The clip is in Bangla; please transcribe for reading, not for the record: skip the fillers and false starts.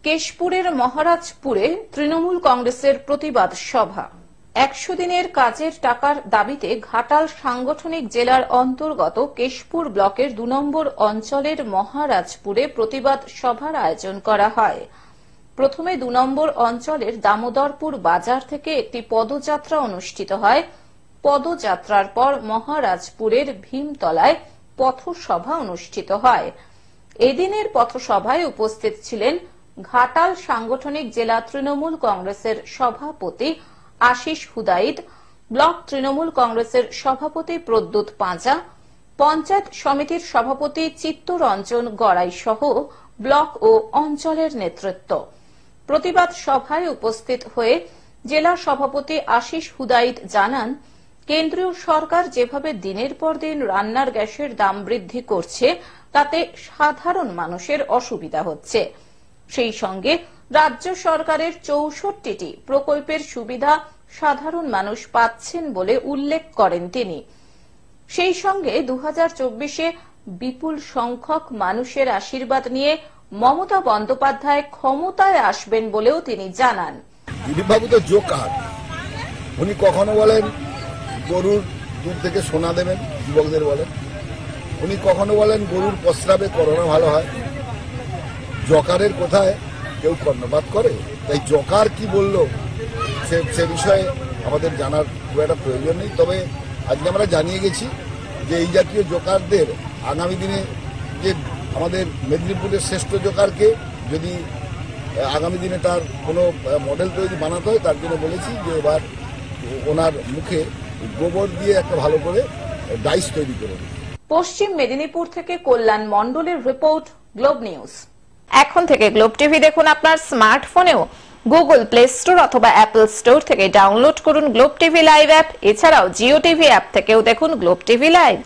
কেশপুরের মহারাজপুরে তৃণমূল কংগ্রেসের প্রতিবাদ সভা। ১০০ দিনের কাজের টাকার দাবিতে ঘাটাল সাংগঠনিক জেলার অন্তর্গত কেশপুর ব্লকের ২ নম্বর অঞ্চলের মহারাজপুরে প্রতিবাদ সভার আয়োজন করা হয়। প্রথমে ২ নম্বর অঞ্চলের দামোদরপুর বাজার থেকে একটি পদযাত্রা অনুষ্ঠিত হয়। পদযাত্রার পর মহারাজপুরের ভীমতলায় পথসভা অনুষ্ঠিত হয়। এদিনের পথসভায় উপস্থিত ছিলেন ঘাটাল সাংগঠনিক জেলা তৃণমূল কংগ্রেসের সভাপতি আশিস হুদাইদ, ব্লক তৃণমূল কংগ্রেসের সভাপতি প্রদ্যুৎ পাঁজা, পঞ্চায়েত সমিতির সভাপতি চিত্তরঞ্জন গড়াই সহ ব্লক ও অঞ্চলের নেতৃত্ব। প্রতিবাদ সভায় উপস্থিত হয়ে জেলা সভাপতি আশিস হুদাইদ জানান, কেন্দ্রীয় সরকার যেভাবে দিনের পর দিন রান্নার গ্যাসের দাম বৃদ্ধি করছে তাতে সাধারণ মানুষের অসুবিধা হচ্ছে। সেই সঙ্গে রাজ্য সরকারের ৬৪টি প্রকল্পের সুবিধা সাধারণ মানুষ পাচ্ছেন বলে উল্লেখ করেন তিনি। সেই সঙ্গে ২০২৪-এ বিপুল সংখ্যক মানুষের আশীর্বাদ নিয়ে মমতা বন্দ্যোপাধ্যায় ক্ষমতায় আসবেন বলেও তিনি জানান। দিলীপবাবু তো জোকার, উনি কখনো বলেন গরুর দুধ থেকে সোনা দেবেন, যুবকদের বলেন, উনি কখনো বলেন গরুর প্রস্রাবে করোনা ভালো হয়। জকারের কোথায় কেউ কর্ণপাত করে? তাই জকার কি বলল সে বিষয়ে আমাদের জানার খুব একটা প্রয়োজন নেই। তবে আজকে আমরা জানিয়ে গেছি যে এই জাতীয় জোকারদের আগামী দিনে যে আমাদের মেদিনীপুরের শ্রেষ্ঠ জোকারকে যদি আগামী দিনে তার কোনো মডেল তৈরি বানাতে হয়, তার জন্য বলেছি যে এবার ওনার মুখে গোবর দিয়ে একটা ভালো করে ডাইস তৈরি করে। পশ্চিম মেদিনীপুর থেকে কল্যাণ মণ্ডলের রিপোর্ট, গ্লোব নিউজ। এখন থেকে গ্লোব টিভি দেখুন আপনার স্মার্টফোনেও। গুগল প্লে স্টোর অথবা অ্যাপল স্টোর থেকে ডাউনলোড করুন গ্লোব টিভি লাইভ অ্যাপ। এছাড়াও জিও টিভি অ্যাপ থেকেও দেখুন গ্লোব টিভি লাইভ।